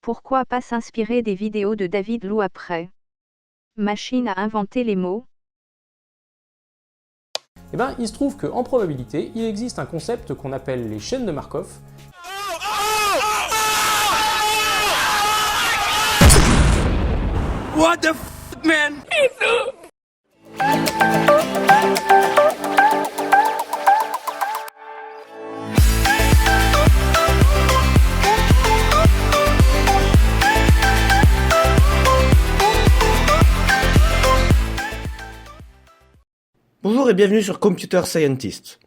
Pourquoi pas s'inspirer des vidéos de David Lou après? Machine à inventer les mots. Eh bien, il se trouve qu'en probabilité, il existe un concept qu'on appelle les chaînes de Markov. What the f***, man? Bonjour et bienvenue sur Computer Scientist.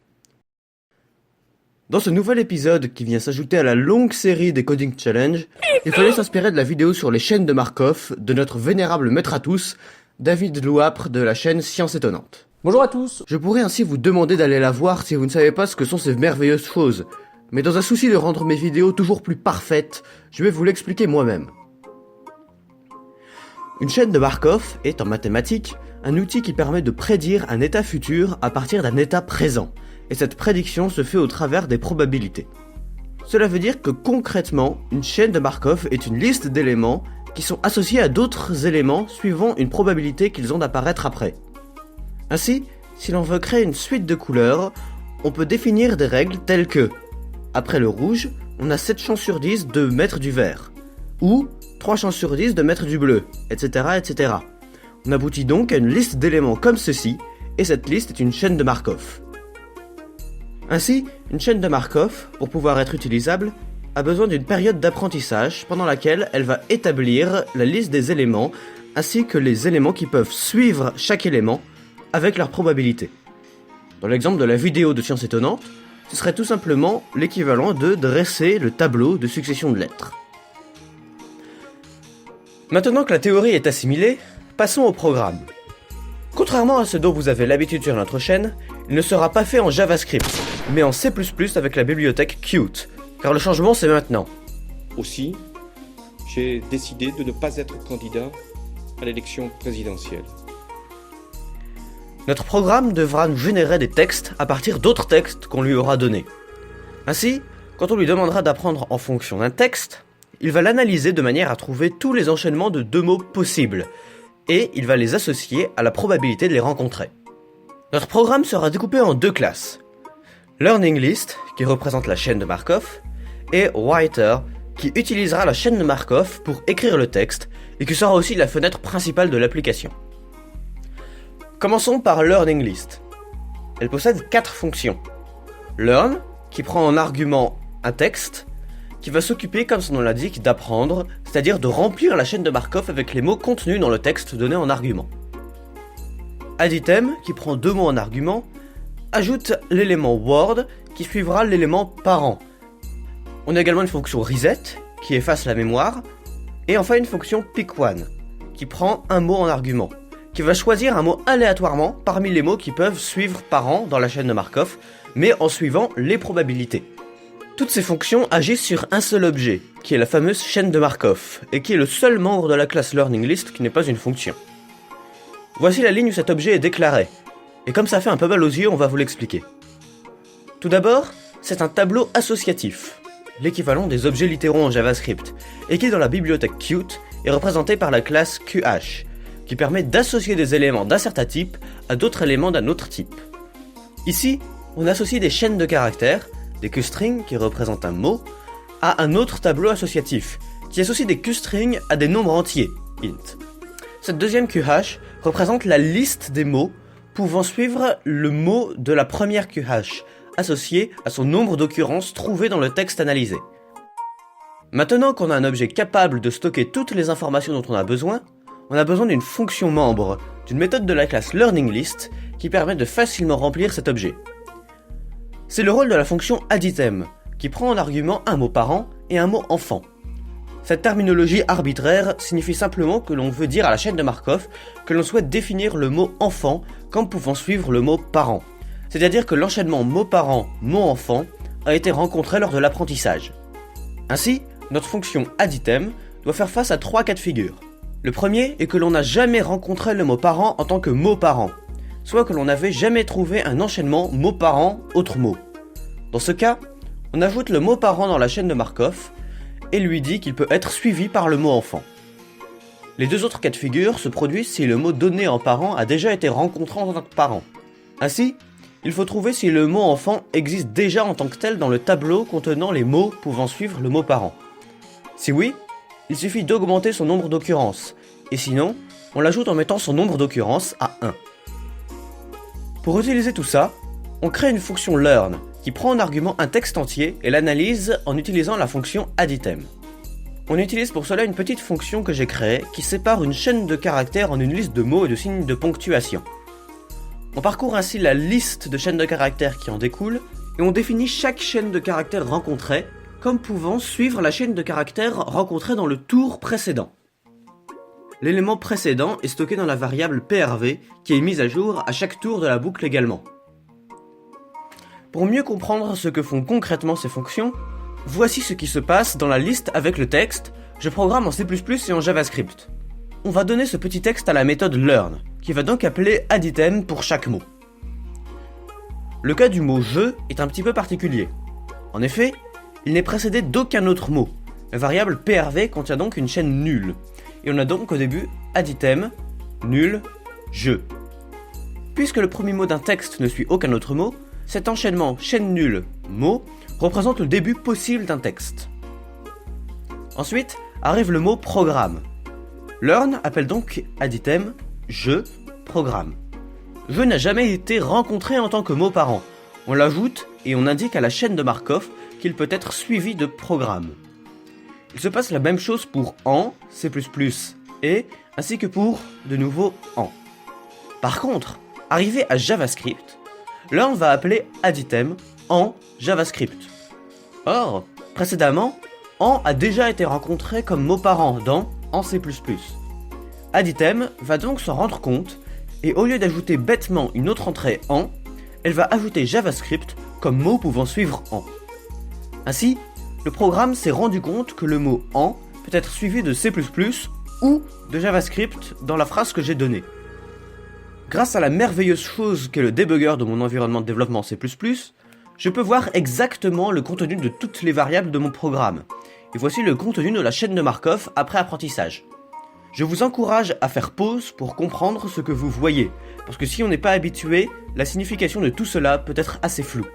Dans ce nouvel épisode qui vient s'ajouter à la longue série des Coding Challenge, il fallait s'inspirer de la vidéo sur les chaînes de Markov de notre vénérable maître à tous, David Louapre de la chaîne Science Étonnante. Bonjour à tous. Je pourrais ainsi vous demander d'aller la voir si vous ne savez pas ce que sont ces merveilleuses choses, mais dans un souci de rendre mes vidéos toujours plus parfaites, je vais vous l'expliquer moi-même. Une chaîne de Markov est, en mathématiques, un outil qui permet de prédire un état futur à partir d'un état présent, et cette prédiction se fait au travers des probabilités. Cela veut dire que concrètement, une chaîne de Markov est une liste d'éléments qui sont associés à d'autres éléments suivant une probabilité qu'ils ont d'apparaître après. Ainsi, si l'on veut créer une suite de couleurs, on peut définir des règles telles que après le rouge, on a 7 chances sur 10 de mettre du vert, ou 3 chances sur 10 de mettre du bleu, etc. etc. On aboutit donc à une liste d'éléments comme ceci, et cette liste est une chaîne de Markov. Ainsi, une chaîne de Markov, pour pouvoir être utilisable, a besoin d'une période d'apprentissage pendant laquelle elle va établir la liste des éléments, ainsi que les éléments qui peuvent suivre chaque élément avec leur probabilité. Dans l'exemple de la vidéo de Science Étonnante, ce serait tout simplement l'équivalent de dresser le tableau de succession de lettres. Maintenant que la théorie est assimilée, passons au programme. Contrairement à ce dont vous avez l'habitude sur notre chaîne, il ne sera pas fait en JavaScript, mais en C++ avec la bibliothèque Qt, car le changement c'est maintenant. Aussi, j'ai décidé de ne pas être candidat à l'élection présidentielle. Notre programme devra nous générer des textes à partir d'autres textes qu'on lui aura donnés. Ainsi, quand on lui demandera d'apprendre en fonction d'un texte, il va l'analyser de manière à trouver tous les enchaînements de deux mots possibles, et il va les associer à la probabilité de les rencontrer. Notre programme sera découpé en deux classes. Learning List, qui représente la chaîne de Markov, et Writer, qui utilisera la chaîne de Markov pour écrire le texte, et qui sera aussi la fenêtre principale de l'application. Commençons par Learning List. Elle possède 4 fonctions. Learn, qui prend en argument un texte, qui va s'occuper, comme son nom l'indique, d'apprendre, c'est-à-dire de remplir la chaîne de Markov avec les mots contenus dans le texte donné en argument. AddItem, qui prend 2 mots en argument, ajoute l'élément word, qui suivra l'élément parent. On a également une fonction reset, qui efface la mémoire, et enfin une fonction pick1, qui prend un mot en argument, qui va choisir un mot aléatoirement parmi les mots qui peuvent suivre parent dans la chaîne de Markov, mais en suivant les probabilités. Toutes ces fonctions agissent sur un seul objet, qui est la fameuse chaîne de Markov, et qui est le seul membre de la classe Learning List qui n'est pas une fonction. Voici la ligne où cet objet est déclaré, et comme ça fait un peu mal aux yeux, on va vous l'expliquer. Tout d'abord, c'est un tableau associatif, l'équivalent des objets littéraux en JavaScript, et qui dans la bibliothèque Qt est représenté par la classe QH, qui permet d'associer des éléments d'un certain type à d'autres éléments d'un autre type. Ici, on associe des chaînes de caractères, des QStrings qui représentent un mot, à un autre tableau associatif, qui associe des QStrings à des nombres entiers, int. Cette deuxième QH représente la liste des mots pouvant suivre le mot de la première QH, associé à son nombre d'occurrences trouvées dans le texte analysé. Maintenant qu'on a un objet capable de stocker toutes les informations dont on a besoin d'une fonction membre, d'une méthode de la classe LearningList qui permet de facilement remplir cet objet. C'est le rôle de la fonction AddItem, qui prend en argument un mot parent et un mot enfant. Cette terminologie arbitraire signifie simplement que l'on veut dire à la chaîne de Markov que l'on souhaite définir le mot enfant comme pouvant suivre le mot parent. C'est-à-dire que l'enchaînement mot parent, mot enfant a été rencontré lors de l'apprentissage. Ainsi, notre fonction AddItem doit faire face à 3 cas de figure. Le premier est que l'on n'a jamais rencontré le mot parent en tant que mot parent, soit que l'on n'avait jamais trouvé un enchaînement mot parent autre mot. Dans ce cas, on ajoute le mot parent dans la chaîne de Markov, et lui dit qu'il peut être suivi par le mot enfant. Les deux autres cas de figure se produisent si le mot donné en parent a déjà été rencontré en tant que parent. Ainsi, il faut trouver si le mot enfant existe déjà en tant que tel dans le tableau contenant les mots pouvant suivre le mot parent. Si oui, il suffit d'augmenter son nombre d'occurrences, et sinon, on l'ajoute en mettant son nombre d'occurrences à 1. Pour utiliser tout ça, on crée une fonction learn qui prend en argument un texte entier et l'analyse en utilisant la fonction addItem. On utilise pour cela une petite fonction que j'ai créée qui sépare une chaîne de caractères en une liste de mots et de signes de ponctuation. On parcourt ainsi la liste de chaînes de caractères qui en découle et on définit chaque chaîne de caractères rencontrée comme pouvant suivre la chaîne de caractères rencontrée dans le tour précédent. L'élément précédent est stocké dans la variable PRV qui est mise à jour à chaque tour de la boucle également. Pour mieux comprendre ce que font concrètement ces fonctions, voici ce qui se passe dans la liste avec le texte « Je programme en C++ et en JavaScript ». On va donner ce petit texte à la méthode learn, qui va donc appeler addItem pour chaque mot. Le cas du mot « je » est un petit peu particulier. En effet, il n'est précédé d'aucun autre mot. La variable PRV contient donc une chaîne nulle, et on a donc au début addItem, nul, je. Puisque le premier mot d'un texte ne suit aucun autre mot, cet enchaînement chaîne nulle, mot, représente le début possible d'un texte. Ensuite arrive le mot programme. Learn appelle donc addItem, je, programme. Je n'a jamais été rencontré en tant que mot parent. On l'ajoute et on indique à la chaîne de Markov qu'il peut être suivi de programme. Il se passe la même chose pour en, C++ et, ainsi que pour, de nouveau, en. Par contre, arrivé à JavaScript, learn va appeler addItem en JavaScript. Or, précédemment, en a déjà été rencontré comme mot parent dans en C++. addItem va donc s'en rendre compte et au lieu d'ajouter bêtement une autre entrée en, elle va ajouter JavaScript comme mot pouvant suivre en. Ainsi, le programme s'est rendu compte que le mot en peut être suivi de C++ ou de JavaScript dans la phrase que j'ai donnée. Grâce à la merveilleuse chose qu'est le debugger de mon environnement de développement C++, je peux voir exactement le contenu de toutes les variables de mon programme. Et voici le contenu de la chaîne de Markov après apprentissage. Je vous encourage à faire pause pour comprendre ce que vous voyez, parce que si on n'est pas habitué, la signification de tout cela peut être assez floue.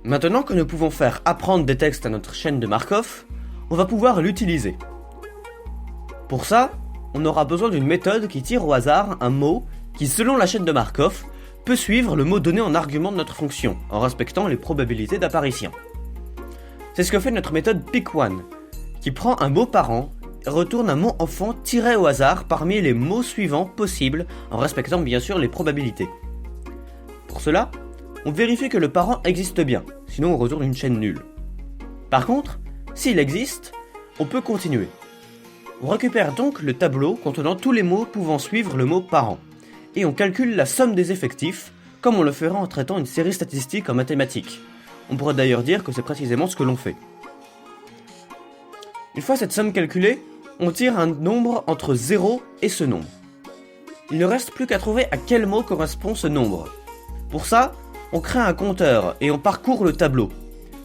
Maintenant que nous pouvons faire apprendre des textes à notre chaîne de Markov, on va pouvoir l'utiliser. Pour ça, on aura besoin d'une méthode qui tire au hasard un mot qui, selon la chaîne de Markov, peut suivre le mot donné en argument de notre fonction, en respectant les probabilités d'apparition. C'est ce que fait notre méthode pick_one, qui prend un mot parent et retourne un mot enfant tiré au hasard parmi les mots suivants possibles, en respectant bien sûr les probabilités. Pour cela, on vérifie que le parent existe bien, sinon on retourne une chaîne nulle. Par contre, s'il existe, on peut continuer. On récupère donc le tableau contenant tous les mots pouvant suivre le mot parent, et on calcule la somme des effectifs, comme on le ferait en traitant une série statistique en mathématiques. On pourrait d'ailleurs dire que c'est précisément ce que l'on fait. Une fois cette somme calculée, on tire un nombre entre 0 et ce nombre. Il ne reste plus qu'à trouver à quel mot correspond ce nombre. Pour ça, on crée un compteur et on parcourt le tableau.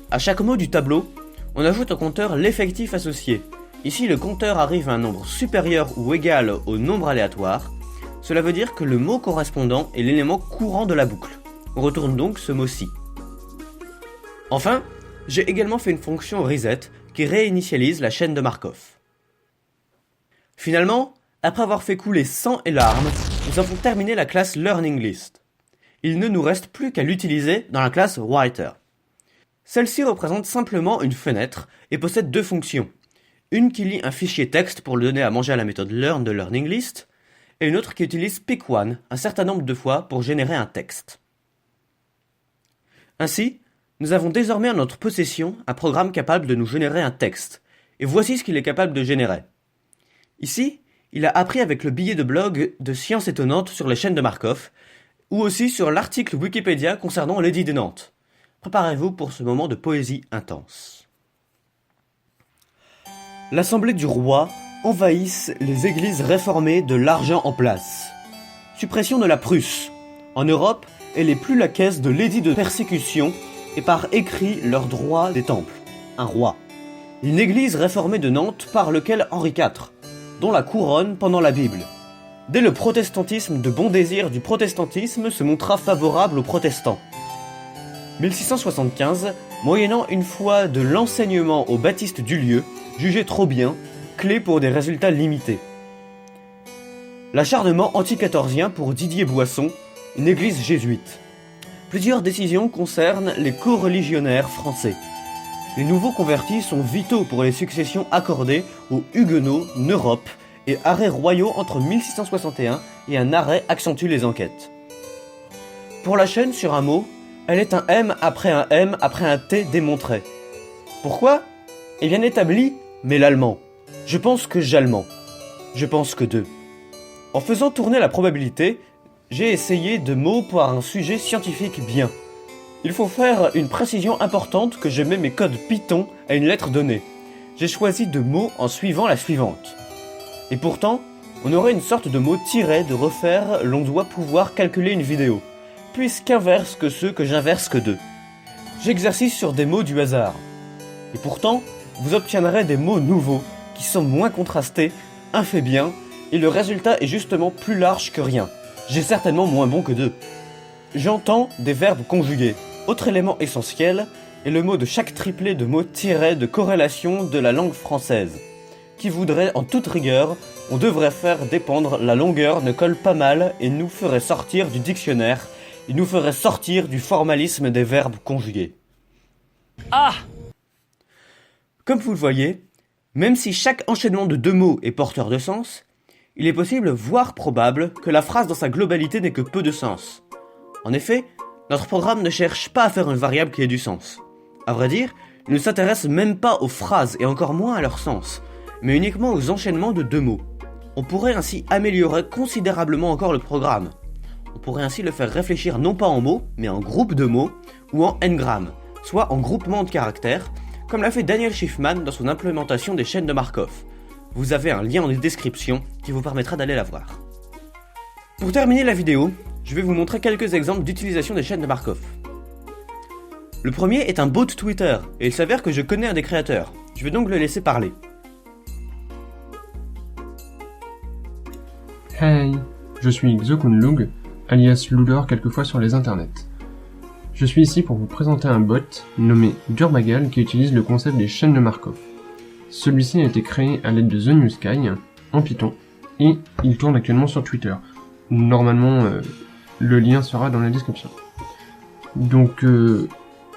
À chaque mot du tableau, on ajoute au compteur l'effectif associé. Ici, le compteur arrive à un nombre supérieur ou égal au nombre aléatoire. Cela veut dire que le mot correspondant est l'élément courant de la boucle. On retourne donc ce mot-ci. Enfin, j'ai également fait une fonction reset qui réinitialise la chaîne de Markov. Finalement, après avoir fait couler sang et larmes, nous avons terminé la classe LearningList. Il ne nous reste plus qu'à l'utiliser dans la classe Writer. Celle-ci représente simplement une fenêtre et possède deux fonctions. Une qui lit un fichier texte pour le donner à manger à la méthode learn de LearningList, et une autre qui utilise pick_one un certain nombre de fois pour générer un texte. Ainsi, nous avons désormais en notre possession un programme capable de nous générer un texte, et voici ce qu'il est capable de générer. Ici, il a appris avec le billet de blog de Sciences étonnantes sur les chaînes de Markov, ou aussi sur l'article Wikipédia concernant l'édit de Nantes. Préparez-vous pour ce moment de poésie intense. L'Assemblée du roi envahisse les églises réformées de l'argent en place. Suppression de la Prusse. En Europe, elle est plus la caisse de l'édit de persécution et par écrit leurs droits des temples. un roi. Une église réformée de Nantes par lequel Henri IV, dont la couronne pendant la Bible. Dès le protestantisme de bon désir du protestantisme se montra favorable aux protestants. 1675, moyennant une fois de l'enseignement aux baptistes du lieu, jugé trop bien, clé pour des résultats limités. L'acharnement anti-quatorzien pour Didier Boisson, une église jésuite. Plusieurs décisions concernent les coreligionnaires français. Les nouveaux convertis sont vitaux pour les successions accordées aux Huguenots, Neurope et arrêts royaux entre 1661 et un arrêt accentue les enquêtes. Pour la chaîne sur un mot, elle est un M après un T démontré. Pourquoi ? Eh bien établi, mais l'allemand. Je pense que j'allemand. Je pense que deux. En faisant tourner la probabilité, j'ai essayé de mots pour un sujet scientifique bien. Il faut faire une précision importante que je mets mes codes Python à une lettre donnée. J'ai choisi deux mots en suivant la suivante. Et pourtant, on aurait une sorte de mot tiré de refaire, l'on doit pouvoir calculer une vidéo, puisqu'inverse que ceux que j'inverse que deux. J'exercice sur des mots du hasard. Et pourtant, vous obtiendrez des mots nouveaux, qui sont moins contrastés, un fait bien, et le résultat est justement plus large que rien. J'ai certainement moins bon que deux. J'entends des verbes conjugués. Autre élément essentiel est le mot de chaque triplet de mots tirés de corrélation de la langue française, qui voudrait en toute rigueur, on devrait faire dépendre la longueur ne colle pas mal et nous ferait sortir du dictionnaire, et nous ferait sortir du formalisme des verbes conjugués. Ah ! Comme vous le voyez, même si chaque enchaînement de deux mots est porteur de sens, il est possible, voire probable, que la phrase dans sa globalité n'ait que peu de sens. En effet, notre programme ne cherche pas à faire une variable qui ait du sens. À vrai dire, il ne s'intéresse même pas aux phrases et encore moins à leur sens, mais uniquement aux enchaînements de deux mots. On pourrait ainsi améliorer considérablement encore le programme. On pourrait ainsi le faire réfléchir non pas en mots, mais en groupe de mots, ou en n-grammes, soit en groupement de caractères, comme l'a fait Daniel Schiffman dans son implémentation des chaînes de Markov. Vous avez un lien en description qui vous permettra d'aller la voir. Pour terminer la vidéo, je vais vous montrer quelques exemples d'utilisation des chaînes de Markov. Le premier est un bot Twitter, et il s'avère que je connais un des créateurs. Je vais donc le laisser parler. Hey, je suis Xokunlug, alias Loulor quelquefois sur les internets. Je suis ici pour vous présenter un bot nommé Durmagal qui utilise le concept des chaînes de Markov. Celui-ci a été créé à l'aide de The New Sky, en Python, et il tourne actuellement sur Twitter. Normalement, le lien sera dans la description. Donc,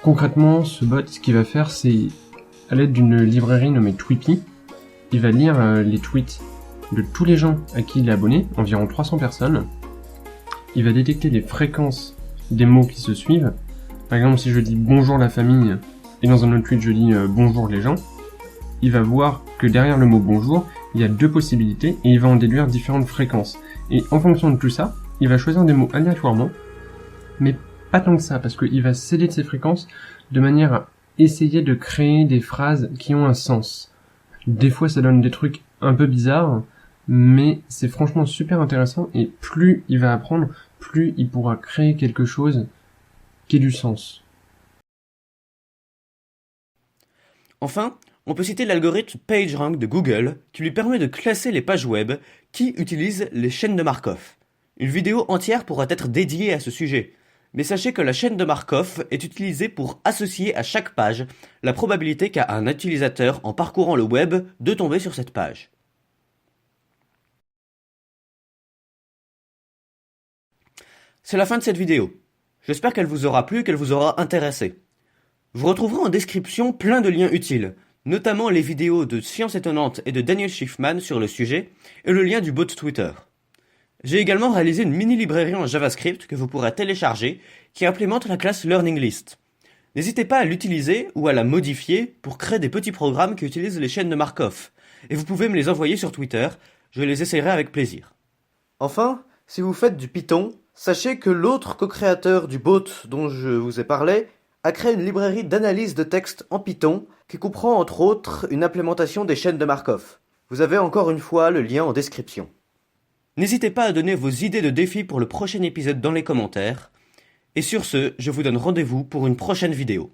concrètement, ce bot, ce qu'il va faire, c'est, à l'aide d'une librairie nommée Tweepy, il va lire les tweets de tous les gens à qui il est abonné, environ 300 personnes. Il va détecter les fréquences des mots qui se suivent. Par exemple, si je dis bonjour la famille, et dans un autre tweet je dis bonjour les gens, il va voir que derrière le mot bonjour, il y a deux possibilités, et il va en déduire différentes fréquences. Et en fonction de tout ça, il va choisir des mots aléatoirement, mais pas tant que ça, parce qu'il va s'aider de ces fréquences de manière à essayer de créer des phrases qui ont un sens. Des fois ça donne des trucs un peu bizarres, mais c'est franchement super intéressant, et plus il va apprendre, plus il pourra créer quelque chose qui ait du sens. Enfin, on peut citer l'algorithme PageRank de Google qui lui permet de classer les pages web qui utilisent les chaînes de Markov. Une vidéo entière pourra être dédiée à ce sujet, mais sachez que la chaîne de Markov est utilisée pour associer à chaque page la probabilité qu'a un utilisateur en parcourant le web de tomber sur cette page. C'est la fin de cette vidéo. J'espère qu'elle vous aura plu et qu'elle vous aura intéressé. Vous retrouverez en description plein de liens utiles, notamment les vidéos de Science Étonnante et de Daniel Schiffman sur le sujet, et le lien du bot Twitter. J'ai également réalisé une mini-librairie en JavaScript que vous pourrez télécharger, qui implémente la classe LearningList. N'hésitez pas à l'utiliser ou à la modifier pour créer des petits programmes qui utilisent les chaînes de Markov, et vous pouvez me les envoyer sur Twitter, je les essaierai avec plaisir. Enfin, si vous faites du Python, sachez que l'autre co-créateur du bot dont je vous ai parlé a créé une librairie d'analyse de texte en Python qui comprend entre autres une implémentation des chaînes de Markov. Vous avez encore une fois le lien en description. N'hésitez pas à donner vos idées de défis pour le prochain épisode dans les commentaires. Et sur ce, je vous donne rendez-vous pour une prochaine vidéo.